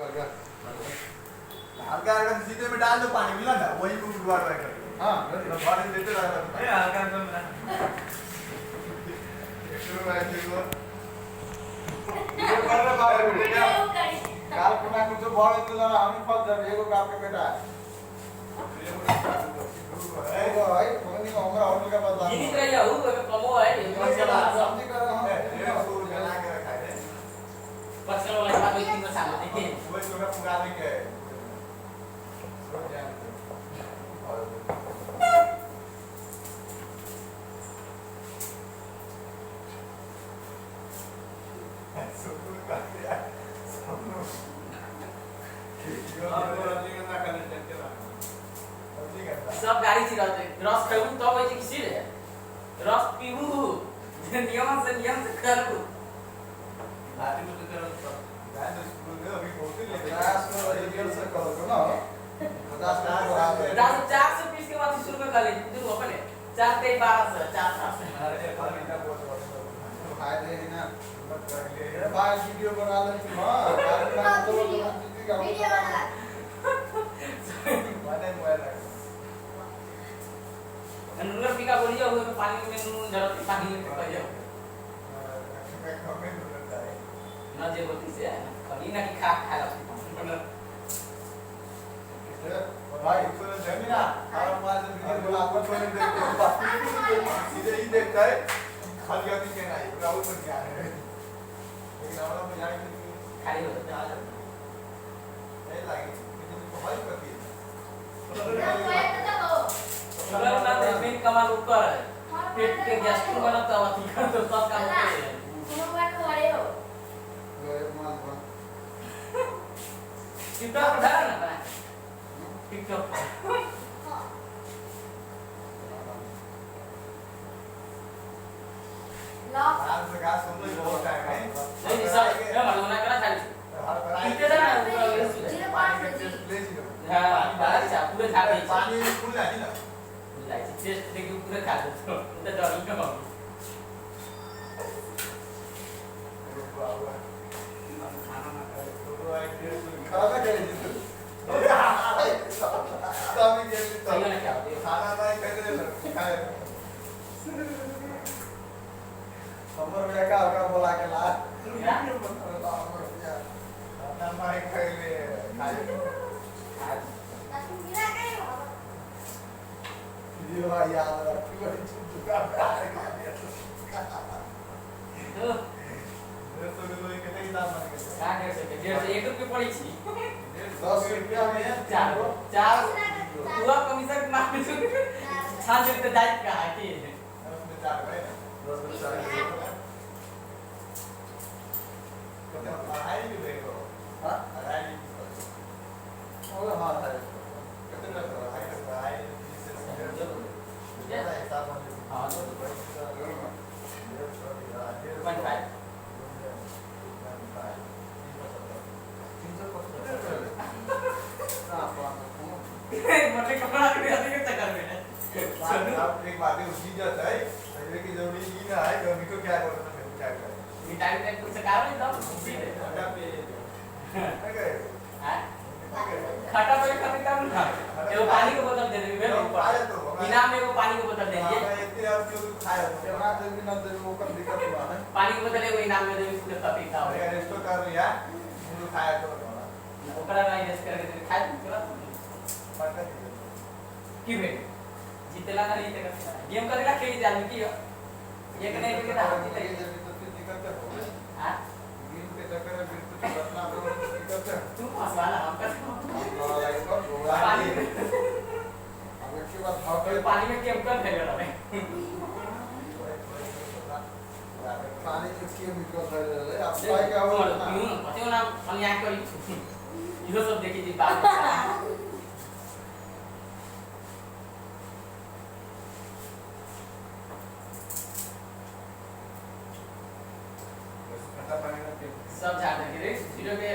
हल्का हल्का सीधे में डाल दो पानी मिला ना वही को गुबार रहा है। हाँ पानी देते रहा है हल्का हल्का मिला शुरू है देखो ये कर रहा बाबू बेटा काल पुना कुछ बहुत इतना हम फल जब एगो का आपके बेटा है एगो भाई कोई नहीं उम्र और का बता ये तरह या हो कमो है ये चला समझ कर हम सूर बना के रखा है पछल वाला बात में तीन साल देखिए वो तो पुगा लेके सो जाए सब गाड़ी से रस खाऊ तो वही किसी रे रस पीऊ नियम से करू आदमी तो करो गाड़ी स्कूल में अभी बहुत ही क्लास में रियल से करो ना 50 का बराबर 420 के बाद शुरू में कर ले तू अपने 4 पे 12 से 4 से अरे खाली का बहुत फायदे है ना मत कर ले भाई वीडियो बना ले तू हां कार्यक्रम तो वीडियो बना वाले मोबाइल नून पीका बोली जाओ में पानी में नून जरूरत पानी में पड़ जाओ ना जे होती से कभी ना कि खा ला भाई तो जमीना और हमारे से वीडियो बोला आपको छोड़ दे सीधे ही देखता है खाली आदमी के नहीं राहुल पर क्या है लेकिन हमारा में जाने के खाली हो जा जाता नहीं लगे लेकिन बहुत करती है शुगर ना दे पेट कमाल ऊपर है पेट के गैस्ट्रिक बनता है ठीक है तो सब काम होते हैं तुम बात करे हो टिकटॉक पर डाल ना टिकटॉक पर लॉक आज से गास सुन लो बहुत टाइम है नहीं सब मैं मरना करा खाली इतने ना हां बाहर से पूरे खा दे पानी फुल जाती ना लाइट टेस्ट देखिए पूरे खा दे तो डर लगा बाबू खाना क्या है जिसको तभी के लिए खाना नहीं खाते खाए हमर में का बोला के ला खाना नहीं खाए खाए ये याद रखो चुका तो लोग के नहीं दाम मांगे का कर सके 1 रुपए पड़ी छी 10 रुपया में चार पूरा कमीशन मार छान देते दाइट का है कि उसमें 4 भाई 10 में 4 कितना पढ़ाई भी देखो हां पढ़ाई और हां है कितना पढ़ाई का पढ़ाई से ज्यादा हिसाब में हां तो 1.5 मतलब कपड़ा के आदि के चक्कर में आप एक बात है उसी जाता है पहले की जरूरी ही ना है कभी को क्या करना है क्या करें ये टाइम टाइम कुछ कर नहीं दम सीधे खटा पे है हां खटा पे खत्म कर ना एगो पानी की बोतल दे देबे इनाम में एगो पानी की बोतल दे दिए इतने और क्यों खाया केवड़ा दे बिना दे वो कर दिक्कत हुआ है पानी की बोतल एगो इनाम में देबे पूरे कपी खाओ अरे रेस्टो कर लिया मुझे खाया तो ओकरा नहीं रेस्ट करके खाए पता की भेट जीतेला ना जीतेगा गेम करेला खेली जान की ये कने के ना जीते दिक्कत है हां गेम के चक्कर में बिल्कुल रखना तो दिक्कत है तू मसाला हम कर पानी अब इसके बाद पानी में गेम कर देगा रे पानी में गेम निकल रहा है अब भाई क्या हो ना पतियो ना अन्याय करी इहो सब देखी जी बात सब जाने के रे जीरो के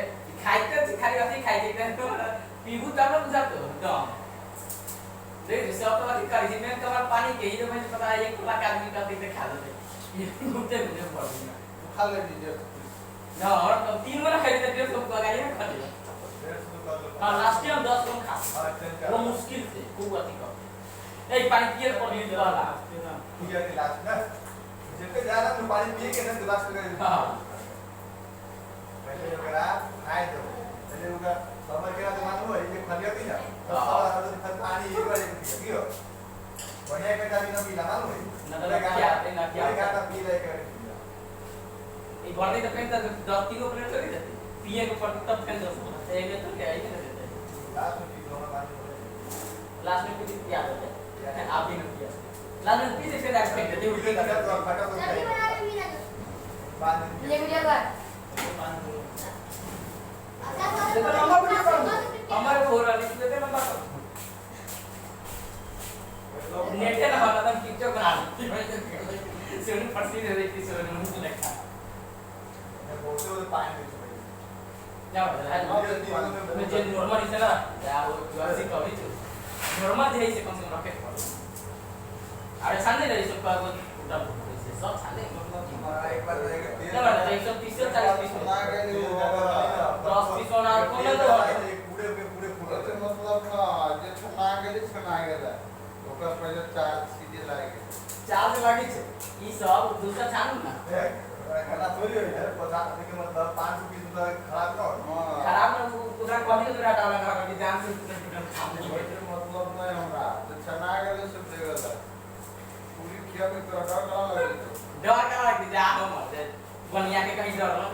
खाई कर खाली रहती खाई के तो पीबू तब ना बुझा तो देख सब तो अधिक कर जी में कमर पानी के ही तो मुझे पता है 1 लाख आदमी का देख खा लेते ये घूमते मुझे पड़ गया खा ले दीजिए ना और 3 वाला खाई तो 150 को गाड़ी में खा ले अच्छा वो मुश्किल से खूब अति का एक पानी पिए तो नहीं वाला पिया के लास्ट ना जितने ज्यादा तो पानी पिए के ना तो लास्ट में हां पहले अगर आप खाए तो पहले उनका समझ गया तो मालूम है ये खलिया थी ना तो पानी एक बार पियो बढ़िया के टाइम ना पीला मालूम है ना क्या का पी ले कर एक बार नहीं तो पेन तक 10 किलो प्लेट चली जाती पिए के ऊपर तब पेन 10 होता है ये तो क्या ही नहीं देते लास्ट में पी लो ना पानी लास्ट में पी क्या होता है आप भी नहीं पिया लास्ट में पी से फिर आप फेंक देते उल्टे कर देते तो फटा हो जाए बाद में ये वीडियो कर देखो लंबा वीडियो कर हमारे हो रहा है इसलिए लंबा कर नेट ना होता तो टिकटॉक बना सुन फटसी दे रही थी सुन मुझे लगता मैं बोलते हो पानी में क्या होता है मुझे नॉर्मल इसे ना या वो वासी कभी तो नॉर्मल है इसे कम से कम रखे अरे सामने रही सब का वो उल्टा इसे सब सामने हमारा एक बार रहेगा क्या बात है 130 से 40 पीस ना गए 10 पीस होना कौन तो पूरे तो मतलब ना जे छना गेले तो ओकर पहले 4 सीधे लागे चार्ज लगी छे ई सब दूसरा छानू ना खाना थोड़ी हो है पता नहीं कि मतलब 5 रुपए तो खराब ना हो खराब ना उधर कभी तो डाटा लगा के ध्यान से मतलब नहीं हमरा तो छना गेले सब देगला पूरी खिया में तो डर लगे डर का लग जा हम बनिया के कहीं डर ना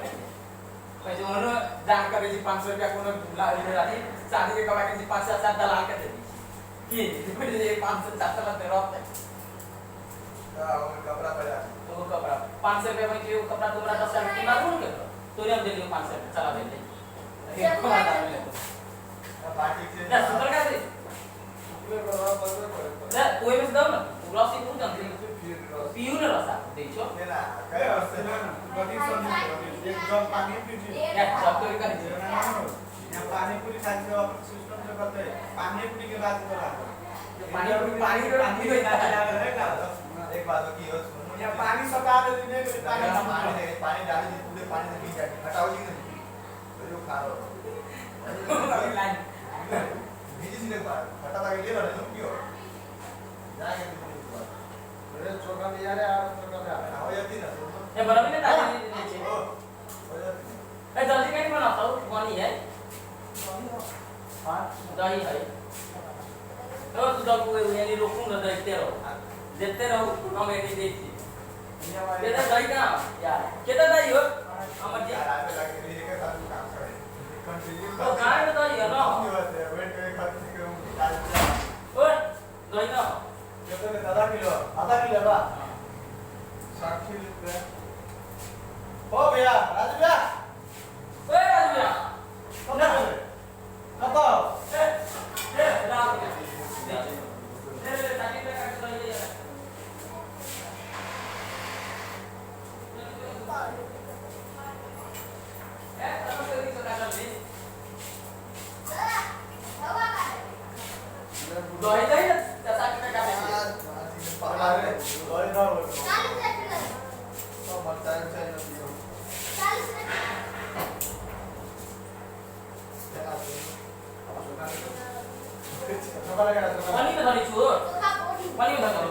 पैसे उन्होंने दान करे जी 500 रुपया कोनो लाली राती शादी के कमा के जी 5-7 दलाल के दे दी कि ये 500-700 दे रहते हां कपड़ा पड़ा तो वो कपड़ा 500 रुपया में जो कपड़ा तुम्हारा 10 साल की ना भूल के तो ने हम दे दियो 500 रुपया चला दे दे बाकी से ना सुपर का दे पूरे बड़ा बड़े पड़े ना कोई में दो ना पूरा से पूरा जानते फिर पीऊ ने रसा देखो ये ना कहे उससे ना गति सुन एकदम पानी पीती या सब तो कर दे यहाँ पानी पूरी खाने का सिस्टम जो करते हैं पानी पूरी के बाद करा पानी तो पानी को एक बात की हो सुनो यहाँ पानी सका दे दीने पानी पानी डाली दी पूरे पानी से पी जाए हटाओ जी नहीं तो जो खा लो लाइन बीजी से बात हटा के ले लो तुम क्यों जाके अरे चोका नहीं आ रहा है चोका आ रहा हो जाती ना ये बराबर में डाल दीजिए हो जाती ए जल्दी कैसे बनाता हूँ पानी है हां दही है तो तू जब वो यानी रोकूं ना देखते रहो हम ये देखिए ये तो दही ना यार कितना दही हो हमर जी यार आगे लगे मेरे के साथ काम करे कंटिन्यू तो गाय में दही है ना वेट करे खाते के ओ दही ना कितने आधा किलो बा 60 रुपए हो भैया राजू भैया ओए राजू भैया कब ना कब ए रात के ले ताकि पे काट दही ले ए तब से रिक्शा काट दे दही दही ताकि पे काट दे अरे और ना हो 40 सेकंड तो मत टाइम से ना पियो 40 सेकंड चोका लगा चोका पानी में धरी छु चोखा बॉडी पानी में धरी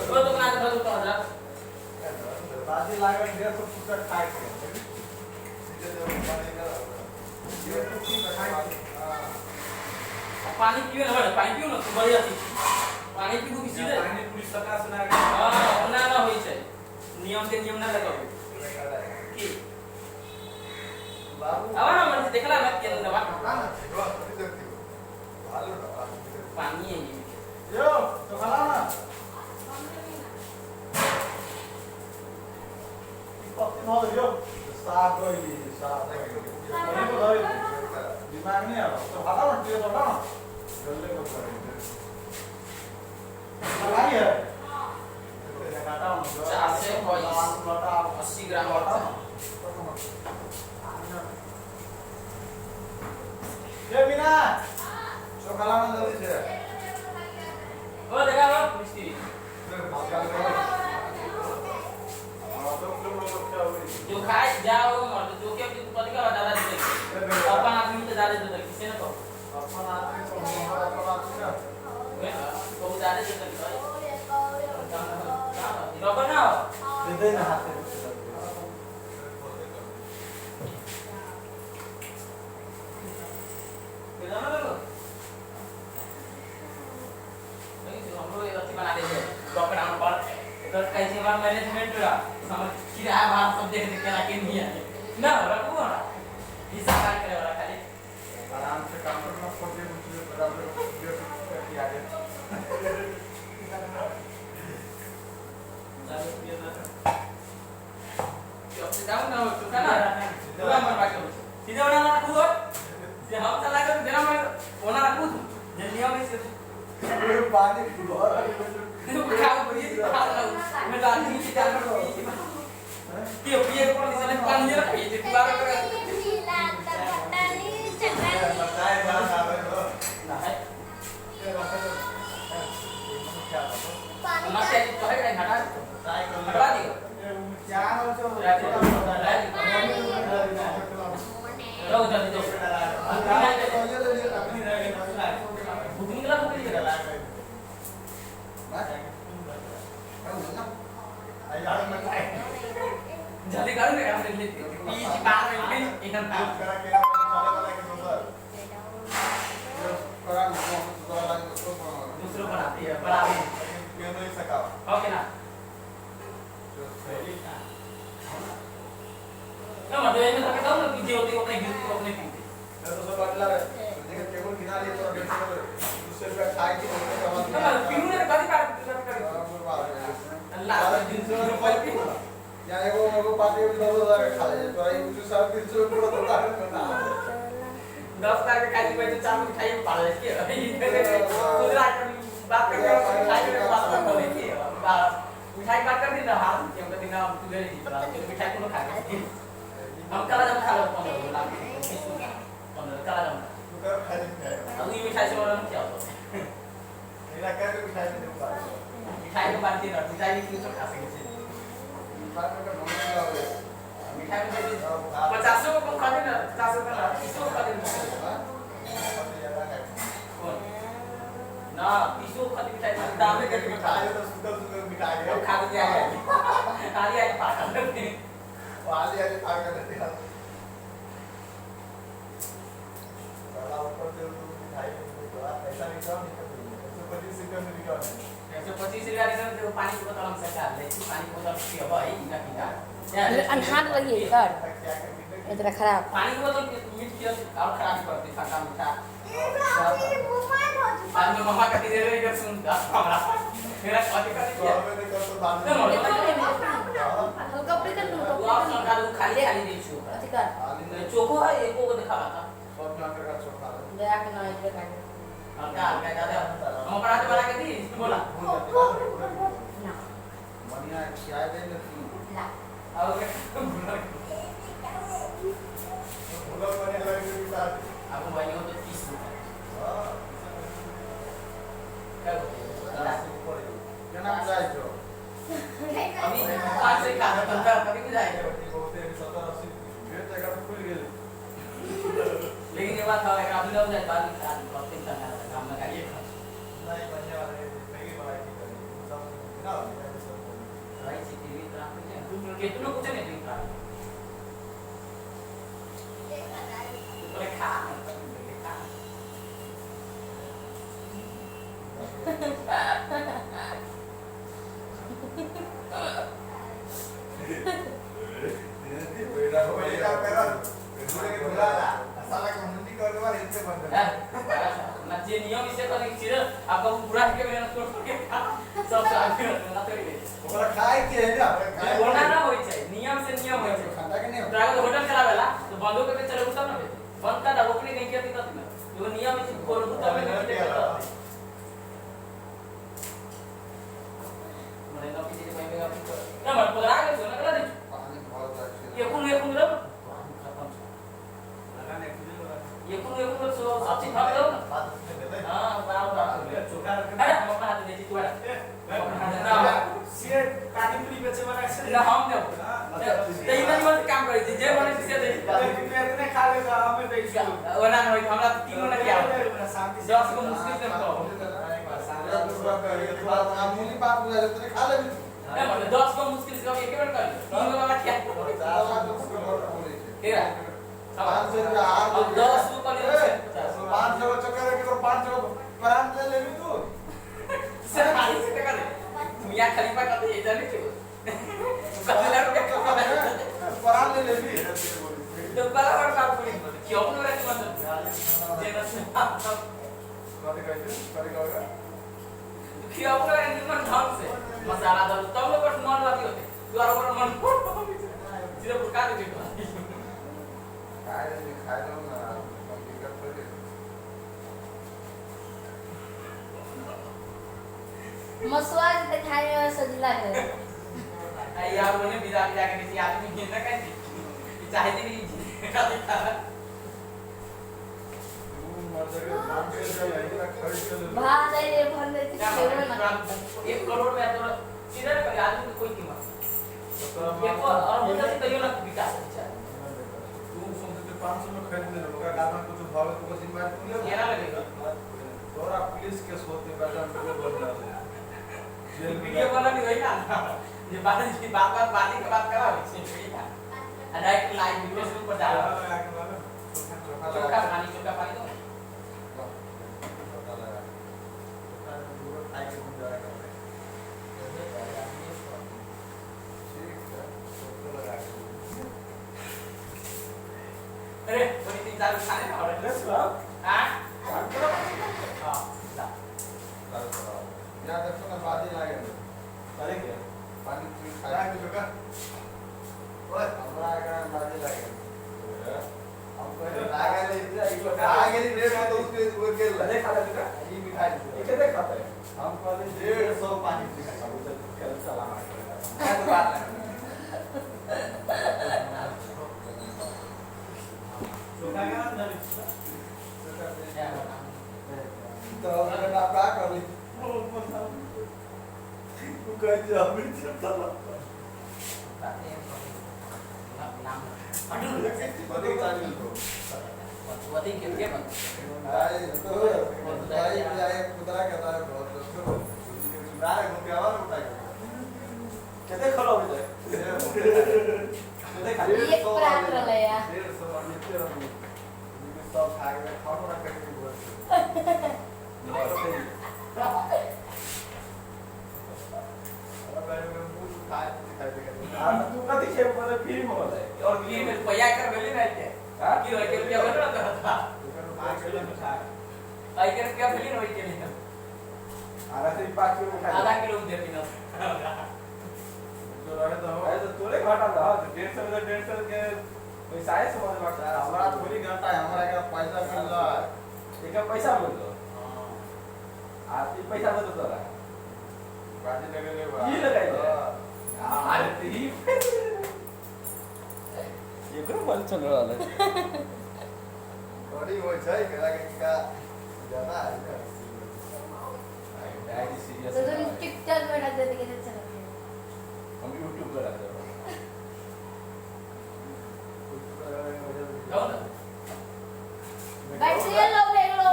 वो तो बना के धरू तो हजरत बाजी लागे ढेर तो कुछ खाए के ये तो पानी का ये तो कुछ खाए पानी पियो ना पानी पियो ना बढ़िया चीज पानी पीबू की सीधे पानी पूरी सका सुना हां ना ना होई छै नियम के नियम ना लगाओ की बाबू आवा ना मन देखला मत के दवा ना देखो अभी देखती हो भालो ना पानी है यो तो खाना ना पत्ती भाव यो साफ गई साफ पानी को धरी दिमाग नहीं आ रहा तो खाता ना टियो तो ना जल्दी को करे लगाई है काटा हूं 80 ग्राम होता है ये बिना चोखा लाना जल्दी से ओ देखा वो मिस्त्री जो खाए जाओ मत जो के अपनी पति का ज्यादा दे अपन आदमी तो ज्यादा दे किसी ने तो अपन आदमी को मोहर अपन आदमी ना को जाने से कर रबर ना दे दे ना हाथ से बेदाना लो नहीं तो हम लोग ये अच्छी बना देंगे रबर हम पर इधर कैसे बार मैनेजमेंट रहा समझ किराया भाव सब देख देख के लाके नहीं है ना रखो ना हिसाब करे वाला खाली आराम से काम करना पड़े मुझे बराबर करके आगे जाओ ना चुका ना पूरा मन बाकी सीधा वाला ना कूदो जे हम चला कर जरा मैं ओना ना कूद जे नियम है से पानी भर खाओ बढ़िया खाओ मैं लाठी की जान में कि पिए को निसले पानी जरा पिए जे दुबारा कर बताए बात आवे तो ना है ये बात है क्या ना क्या तो है घटा ट्राई कर हटवा दियो क्या हो जो रो जल्दी दो अपनी रह गई बुकिंग करा बुकिंग करा जल्दी करो ना हम ले बीच बार में एकदम करा के चले वाला के दोसर करा मोहर करा लगे तो दूसरों बनाती है बराबर ये नहीं सका ओके ना ना मतलब ये में तो कहता हूं ना कि जो होती है अपने गिफ्ट को अपने पीते तो सब बदला है देखो टेबल गिना लिए तो 150 दूसरे रुपया खाए की होने का ना मतलब पीनू ने कभी कर अल्लाह का दिन से रुपए पी या एगो पार्टी में 10,000 खा ले तो ये कुछ सब 300 पूरा तो दान करना 10 तारीख के खाली पैसे चार मिठाई में पाल के गुजरात में बात करके मिठाई में बात कर लेके मिठाई बात कर दी ना हां कि हम दिन हम तुझे नहीं पता तो मिठाई को खा के हम काला जाम खा लो 15 लाख 15 काला जाम तो कर खाली है अब ये मिठाई से और क्या होता मेरा क्या भी मिठाई में दूंगा मिठाई को बांट देना मिठाई भी क्यों खा सके बात में नॉन लाओगे मिठाई में 50 को कम खा देना 50 का 30 को खा देना ना 30 को खा दे मिठाई दाम में करके मिठाई तो सुंदर सुंदर मिठाई है खा के आए खाली आए पागल करते वाली आज भाग कर देते हैं साला ऊपर से मिठाई तो पैसा नहीं कम नहीं 125 रुपए में बिका है 125 रुपया देना तो पानी की बोतल हम सरकार ले पानी की बोतल पियो भाई इनका पीना अनहार लगी कर इतना खराब पानी की बोतल मीठ पियो और खराब करती खट्टा मीठा बाद में मम्मा का धीरे धीरे कर सुन हमारा मेरा कॉपी कर दिया हल्का ऊपर कर दूं वो आप सरकार को खाली खाली दे छो अधिकार चोको है एको को दिखा था सब जाकर का छोटा दया के ना इधर का हल्का हल्का ज्यादा हम पराठे बना के दी बोला ना बढ़िया चाय दे नहीं ला और भूला बने लगे भी साथ अब भाई हो तो 30 रुपए क्या बोलते केना जाय छो अभी आज से खा तो कभी भी जाएगा बहुत 70 80 फिर जगह खुल गेल लेकिन ये बात है अभी लोग जाए बाद में प्रॉफिट करना है काम में आइए नहीं बढ़िया वाले मैगी वैरायटी करी सब ना सब राइट से टीवी तरह कुछ कितना कुछ नहीं दिख रहा तो खा बेटा को बेटा करो दूसरे के भुला साला का मुंडी करने वाले इनसे बंद ना जे नियम इसे करने की चीज आपका पूरा है के मैंने छोड़ के सब आगे ना तो ये ओकरा खाए के है ना बोलना ना होई चाहिए नियम से नियम होई चाहिए खाता के नहीं ड्राइवर होटल चलावेला तो बंदो करके चले तब ना भेजे बंद का ओकरी नहीं किया दिक्कत ना जो नियम है कोन तब में नहीं दिक्कत मने ना पीछे कोई में आप ना मत पकड़ा के ना करा दे पानी बहुत अच्छे ये कौन लो लगाने के लिए ये कौन सो सच्ची भाग लो ना बात उसने दे दे हां बराबर चोखा अरे हम अपना हाथ दे दी तू ना से पानी पूरी बेचे वाला से ना हम ने तो इधर मत काम करे जे बने से दे इतने खा ले तो हमें दे वना हमरा तीनों ने क्या शांति से 10 को मुश्किल से बताओ। मामूली बात बुझा लेते खा ले भी ए मतलब 10 को मुश्किल से एक बार कर लो 3 वाला क्या तेरा 500 रुपया हार अब 10 को कर लो 500 चक्कर है कि 500 प्राण ले ले भी तू से खाली से टका दे मियां खलीफा का ये जाने क्यों कतला रुपया प्राण ले ले भी तो बड़ा बड़ा काम करी क्यों न रहे मतलब जेना से मत कहते करेगा क्यों न रहे निमन ढंग से मसाला डाल तब लोग पर मन वाली होते द्वारा पर मन सिर्फ पुकार दे दो खाए दो ना हम दिक्कत पड़े मसुआ से खाने में सजला है आई यार उन्हें बिदा बिदा के किसी आदमी की ना कहती चाहे नहीं का दिखा भात है ये भर देती क्या है मतलब ना 1 करोड़ में तो सीधा कर आदमी की कोई कीमत ये और मुझे तो ये ना विकास अच्छा तू समझते 500 में खरीद ले लोग का में कुछ भाव तो कुछ बात तू ले केना लगेगा तोरा पुलिस केस होते पहचान पे बदला दे जेल में वीडियो वाला भी वही ना ये बात की बात के बात करा वैसे डायरेक्ट लाइव फेसबुक पर डाला चोखा पानी दो अरे कोई 3-4 खाने ना और लेट्स गो हां हां ला या देखो ना बादी लागे अरे क्या पानी पी खाए खाए तो का ओए हमरा का बादी लागे हम को आगे नहीं रेट तो उसके वो के ले खा ले का ये मिठाई ये कैसे खाता है हम कहले 150 पानी पी खाए अब तो कल सलाम क्या तो बात है तो क्या करना तो अगर आप क्या कर ली तू कह जा मिल चलता बड़ी चालू तो वही के बन आई तो भाई जाए कुतरा कहता है बहुत सुधार को क्या वाला उठाएगा कैसे खलो हो जाए एक प्राण रले या 150 और नीचे रहो ये सब खा के खाना ना करके बोल तू का दिखे पर फिर मोल है और ये में पैया कर भेले रहते हां कि होय के रुपया भेले रहता था आई के रुपया भेले होय के लिए आधा से 5 किलो खा आधा किलो दे बिना जो रहे तो तोरे घाटा था 150 में 150 के पैसा है समझ में हमारा थोड़ी घाटा है हमारा का पैसा मिल रहा है एक पैसा मिल लो हां आज पैसा दे तो रहा बाजी लगे ले ये लगाई दे अरे तेरी ये करो बल चल रहा है बड़ी हो छै केला के का ज्यादा है डायरी सीरियस तो तुम टिकटॉक में डाल देते कैसे चला हम YouTube पर आते हैं जाओ ना बैटरी लो देख लो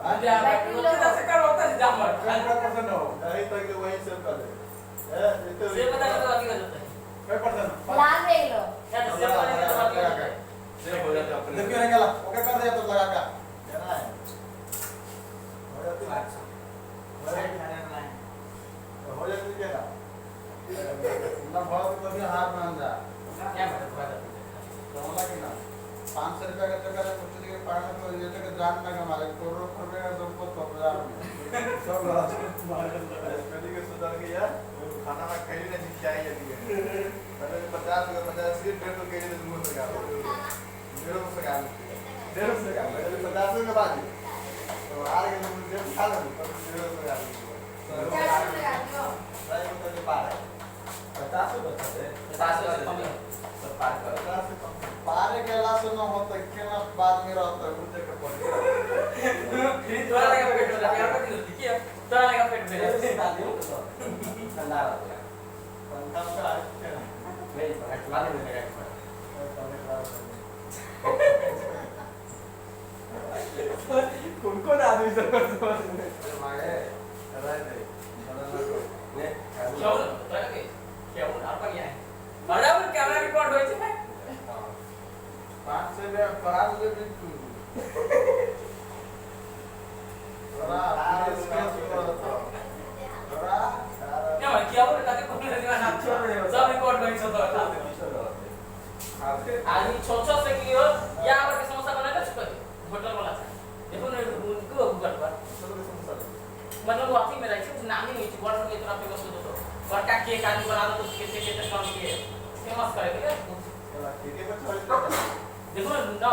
अरे आप लोग कैसे करवाता है जामर 100% हो नहीं तक वही सेव कर दे से पता नहीं तो बात हो जाता है 100% लाल देख लो क्या से पता नहीं तो बात हो जाता है सेव हो जाता है देखियो नहीं गला ओके कर दे तो लगा का क्या है हो जाती है हो जाती है क्या ना बहुत कभी हार मान जा क्या बात है कमला की ना 500 रुपया का चक्कर है कुछ दिन पढ़ने को ये तक जान ना कमाले करोड़ रुपए का तो को 1000 में सब मार कर कभी के सुधार के यार खाना में खाई नहीं चाहिए लगी पहले 50 सिर्फ 1.5 केजी दूध में लगा 1.5 का 1.5 का पहले 50 के बाद तो आ गए मुझे खा लो तो 1.5 का 40 लगा दो भाई को तो पार है 50 बता दे 50 से कम है सब पार कर 50 से कम पारे के ला सुनो होता केना बाद में रहता मुझे का पड़ फिर थोड़ा लगा पेट में लगा कर दी क्या थोड़ा लगा पेट में ठंडा रहता है पंखा का है वे हटवा दे लगा कौन कौन आदमी सब मागे राय दे ने કેવું તો કે કેવું ના પણ યાર બરાબર કેમેરા રિકોર્ડ હોય છે 500 रुपया पार ले बिल्कुल बड़ा કે મને કેવું કાતે કોણ દેવા ના सब रिकॉर्ड હોય છે તો आज 600 से की हो या पर के समोसा बना के छुपा होटल वाला था देखो ना उनको गूगल पर मतलब वो आती मेरा इसे नाम ही नहीं थी बड़ा ये तरफ पे बस तो बड़ा केक आदमी बना दो तो कैसे कैसे काम किए फेमस करे ठीक है ठीक है छोड़ देखो ना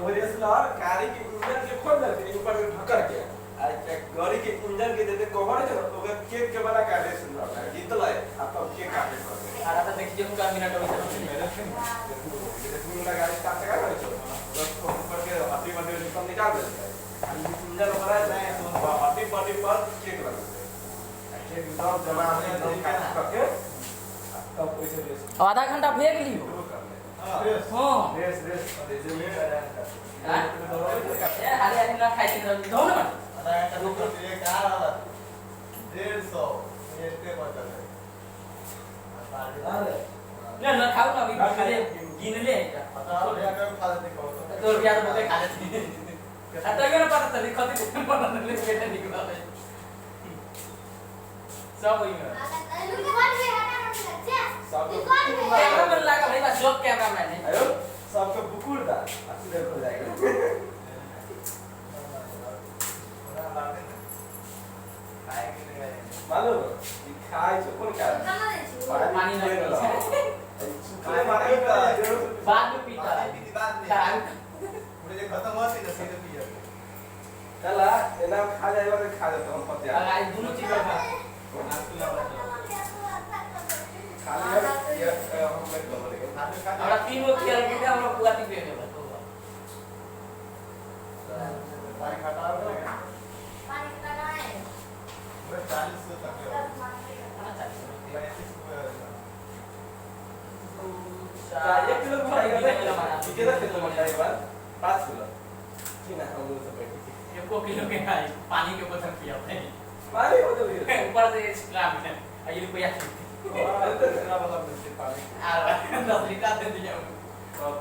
वो रेसलर गाड़ी के इंजन के खोल देते ऊपर में ढकर के अच्छा गाड़ी के इंजन के देते कवर है ओकर केक के बना का रेसलर जीत लाए आप केक काटे कर आरा तो देखिए हम का मिनट हो पूरा गाड़ी स्टार्ट कर रहे हो बस ऊपर के पार्टी पार्टी निकल निकाल देते हैं इंजन बना है तो पार्टी पार्टी पर केक लगाते हैं केक सब जमा हमने काट करके तब पैसे दे आधा घंटा फेंक लियो हां रेस जैसे में ए हाले हाले ना खाई थी दो ना आधा घंटा रुको ये क्या वाला 150 ये पे पड़ता है ना ना खाओ ना अभी गिन ले पता है क्या खा लेते को तो रुपया तो बोले खा लेते आता ये ना पता चली खती बना ले बेटा निकला है सब वही में कैमरा मैन लगा भाई बस जॉब कैमरा मैन है आयो सबका बुकुल था अच्छी देर हो जाएगा मालूम खाए तो कौन क्या पानी नहीं खाए मारे का बाद में पीता पीती बाद में मुझे खत्म होती तो सीधे पी जाते चला एना खा जाएगा तो खा जाता हम पता है आज दोनों चीज का खाली ये हम में तो बोलेंगे और तीन वो खेल के हम लोग पूरा टीम पे पानी खटा हो गया वो 40 तक एक किलो खाएगा तो कितना किलो मटाई बार 5 किलो ठीक है हम लोग सब बैठ एक किलो के खाई पानी के बोतल पिया थे पानी हो तो ऊपर से स्ट्रैप है ये रुपया और तो इतना वाला मिलते पानी आ 10 लीटर दे दिया सब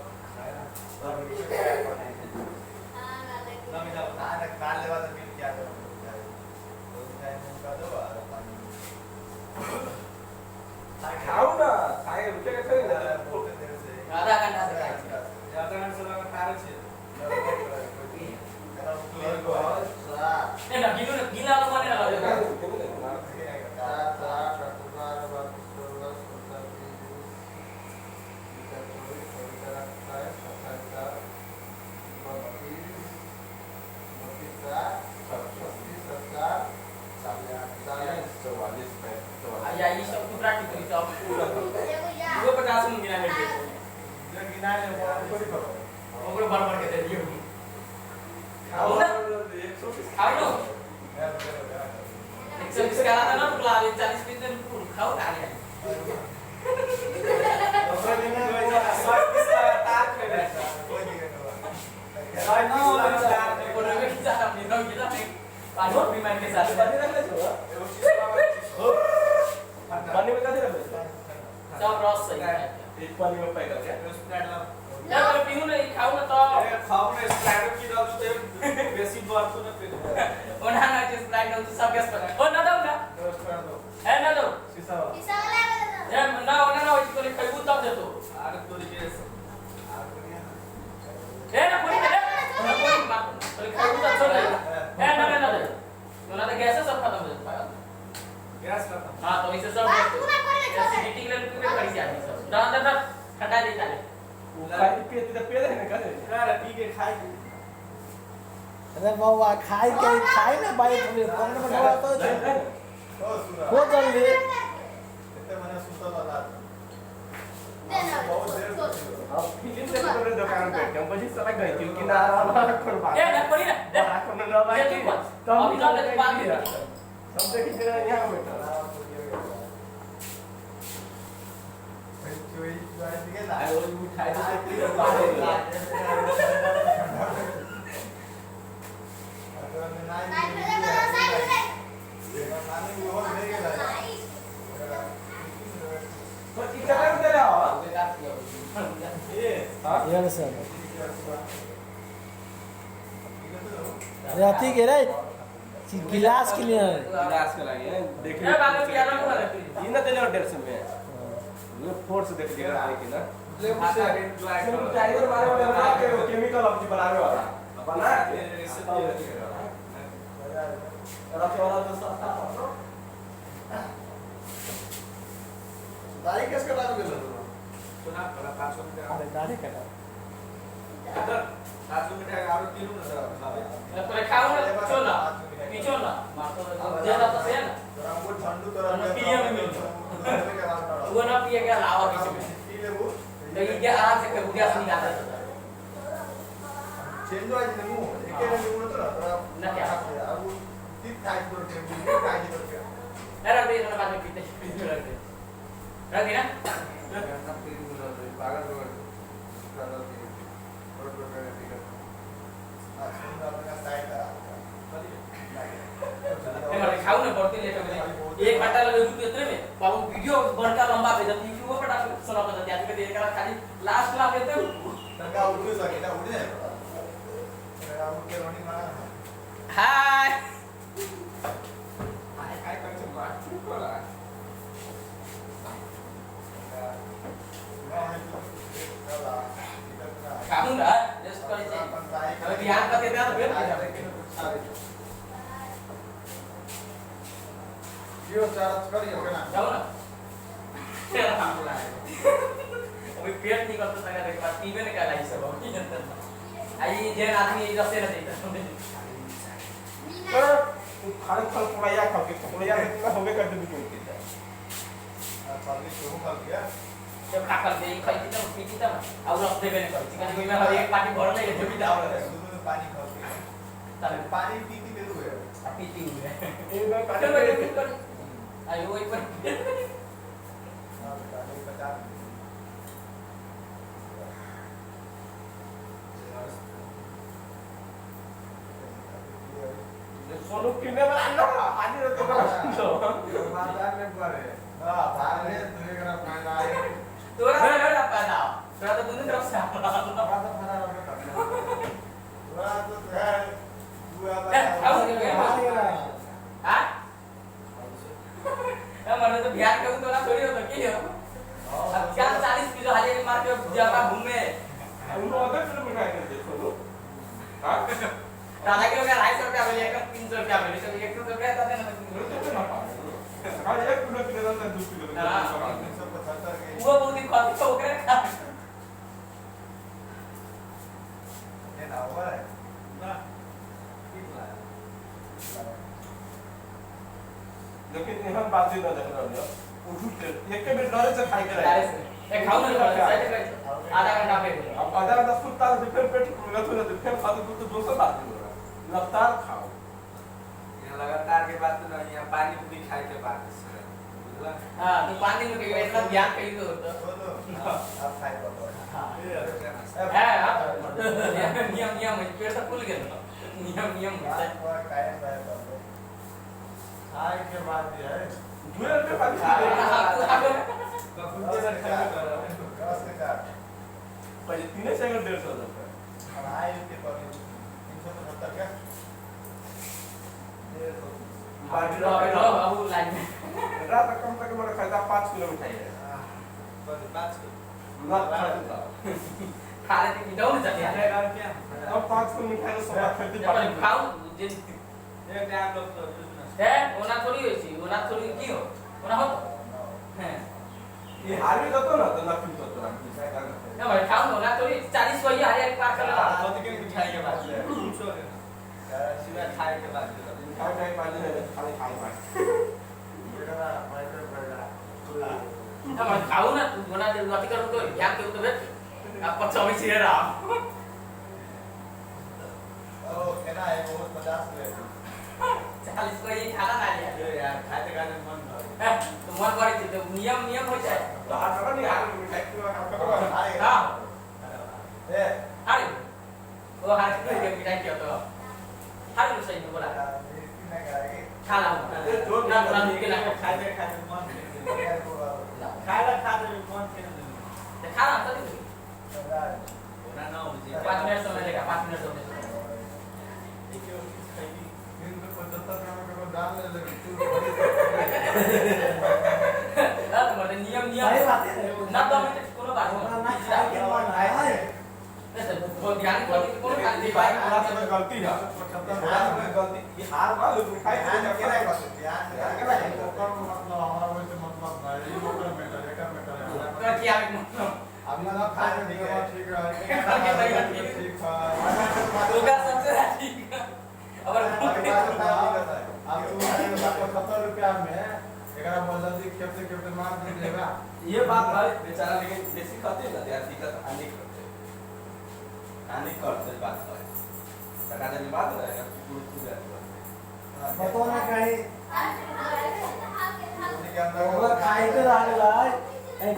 ना मिला ना लेवा तो फिर क्या करूं तो टाइम का दो और पानी खाओ ना खाए रुपये का खाए ना बहुत देर से आधा घंटा से खाई ज्यादा घंटे से लगा तारे छे नहीं ना गिला तो बने लगा या ये सब तो प्रैक्टिकली तो वो 50 में गिना है जो गिना है वो कोई करो वो बार बार के दे दियो खाओ ना 120 खाओ लो 120 का था ना तो 40 पीस में खाओ खा लिया दूसरा दिन में 100 पीस का तार खेले कोई नहीं करवा साइड ना को रवे की साथ अपनी नो गिला में पानी भी मान के साथ बनी रखले छो बनी में कदे रखले सब रस सही है एक पानी में पैक करके यार मैं पीऊं नहीं खाऊं ना तो खाओ में स्प्राइट की डालते बेसी बार तो ना फिर ओना ना जिस स्प्राइट तो सब गैस पर ओ ना दो ना है ना दो शीशा ये ना ओना ना इसको खइबू तब दे तो आगे तो के ए ना पूरी दे ना पूरी बात तो खइबू तब छोड़ दे ए ना ना दे ओना तो गैस सब खत्म हो जाता गैस खत्म हां तो इसे सब एसिडिटी के लिए भी पड़ी जाती सब ना अंदर ठंडा दे डाले खाई पे पे है ना कदे यार पी के खाई अरे बाबा खाई ना भाई तुम्हें कौन में डरा तो ओ सुरा हो जल्दी इतने मैंने सुता था बहुत देर अब फिल्म से तो दुकान पे हम बजी साला गई थी कि ना कर बात ए ना पड़ी ना राखो ना भाई तो अभी ना ले बात सब देखी तेरा यहां बैठा आई वो उठाई तो बाहर राती के रे गिलास के लिए गिलास के लागि है देखिए ए बाबू पियानो को वाला ये ना देले 150 में ये फोर्स देख लिया देखिए ना टाइगर मारे वाले बना के केमिकल अब बनाने वाला बना के रख वाला तो सस्ता पड़ो दाढ़ी किसका नाम गेलो सुना बड़ा 500 मीटर अरे दाढ़ी कटा 500 मीटर आरो किलो न पर खाओ ना चल ना पीछो ना मार तो ज्यादा तो से ना तोरा वो ठंडू तोरा ना पिए में मिल वो ना पिए के लावा पीछे में पी ले वो तो ये आराम से कर गैस निकाल दे चेंज हो जाए मु एके ने मु तो तोरा ना क्या अब तीन टाइप कर के मु काई कर के अरे अभी ना बाद में पीते रख दे ना पागल हो गए रोड पे टिकट आज सुंदर अपना साइड ए खाओ ना बढ़ती लेट हो गई 1 घंटा लगे यूट्यूब इतने में बाबू वीडियो बड़का लंबा भेज दी यूट्यूब पर डाल सुना कर दिया कि देर करा खाली लास्ट ला देते नंगा उठ सके ना उठ जाए मेरा उठ के रोनी मारा हाय काय करते मार चुकला खाऊं ना जस्ट कर दे अभी ध्यान करते थे तो फिर जियो चार्ज करियो के ना जाओ ना तेरा काम बुला अभी पेट नहीं करता था के बाद पीवे ने क्या लाई सब आई जे आदमी रसे न देता पर खाने फल पुड़ाया खा के पुड़ाया कितना होवे कर दे बिल्कुल के साली शुरू कर दिया जब खाकर दे खाई थी तो पीती था और रस देवे ने करी चिकन कोई में हर एक पार्टी भर ले जो भी दाव दूध में पानी खाओ तब पानी पीती के हुए पीती हुई है ये मैं चलो पानी मैं कर आई वो एक बार हां पानी पचा सोनू किने वाला ना आज रे तो बाजार में पड़े हां अरे तू एकरा फायदा है तोरा ना पैदा तोरा तो दोनों तरफ से बात फरा रहा पूरा तो है बुआ आओ हां मैंने तो बिहार के तो ना थोड़ी होता की हो अब क्या 40 किलो हाले मार के जावा घूमे हम लोग अगर फिल्म उठाए कर देखो लो हां दादा किलो का 250 रुपया मिले का 300 रुपया मिले तो 1 रुपया दादा ना आज 1 किलो के दाम 2 किलो हां 375 के वो बहुत ही खाती तो ओकरे खा ये ना हुआ है ना लेकिन यहाँ बात ही ना देख रहा हो उठ एक के में डरे से खाई के डायरे से ए खाओ ना आधा घंटा पे अब आधा आधा सुत्ता है फिर पेट खुला तो ना फिर खा तो दूसरा बात नहीं हो रहा लगातार खाओ ये लगातार के बात तो नहीं है पानी पूरी खाए के बाद बुझला हां तो पानी में के इतना ध्यान कहीं तो बोलो आप खाए बताओ हां है नियम पेट तो खुल गया नियम खाए खाए खाए के बाद ये है दूर पे पानी पी कपूर से खाए करो रस के चार पहले 3 सेकंड 150 रुपए और आए के पर 375 का बाकी लो अब लाइन में रात कम तक मेरा खर्चा 5 किलो मिठाई है बस बात ना खाता खा ले कि दौड़ जाते हैं है क्या अब 5 किलो मिठाई तो सब खरीद जब खाओ जे एक टाइम लोग तो है ओना थोड़ी होई ओना थोड़ी की हो ओना हो हैं ये हारी तो ना तो ना फिर तो ना ना भाई खाओ ओना थोड़ी 40 को ये हारे एक पार कर ला बहुत के मिठाई के बाद पूछो सीधा खाए के बाद खाई खाई पानी है खाली खाई पानी बेटा माइक्रो बेटा ना भाई खाओ ना तू ओना दे लती कर तो ध्यान के तो बेट आप 24 ही रहा ओ केना है वो 50 ले 40 को ये खाना ना लिया ये यार खाते खाते मन भर तो मन बड़ी तो नियम हो जाए तो हाथ का नहीं हाथ मिठाई को काम आए हां ए हारे वो हारे के मिठाई क्या तो हारे सही नहीं बोला इसने कहा खा ला जो ना ना के ना खाते खाते मन कि खाए खाते मन के खा ला तो 5 मिनट समय देगा 5 मिनट समय दिन पे 75 ग्राम का डाल ले लगे तू ना तो मतलब नियम सही बात है। ना 2 मिनट कोनो बात ना नहीं खाए के मन है। ऐसे बहुत ध्यान करके कोनो काम नहीं भाई पाएगा पूरा समय गलती है 75 पूरा समय गलती ये हार वाला लोग खाई ध्यान तो के नहीं करते ध्यान के नहीं ओकर मतलब हमारा वैसे मतलब नहीं ये मोटर मेटर एकर मेटर तो क्या मतलब अब ना खाए नहीं है ठीक है ठीक है होगा सबसे ठीक है अब अब तू 70 रुपया में एकरा जल्दी खेपते मार दे देगा ये बात भाई बेचारा लेकिन बेसी खाते ना यार दिक्कत हानि करते बात है टका देने बात है यार पूरा पूरा बताओ ना कहीं के अंदर ओकरा खाए के रहला ए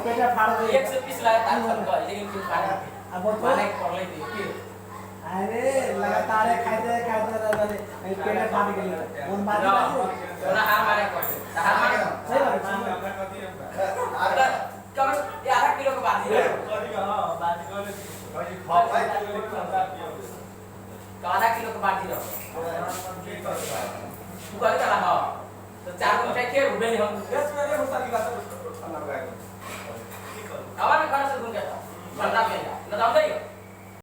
पेटा फाड़ दे 120 लगातार खत्म कर लेकिन क्यों खाना अब माने बताओ कर ले फिर अरे लगातार खाते रहला ए पेटा फाड़ गेल उन बात ना हां मारे कर हां मारे सही बात है। कम आधा किलो के बाद ही भाई खाओ भाई आधा किलो के बाद ही रहो तू कर चला हां तो 4 मिनट के रुबे हम 10 मिनट में सारी बात खाना लगाएगा आवाज खाना से सुन के था बंदा पे ना दाम दे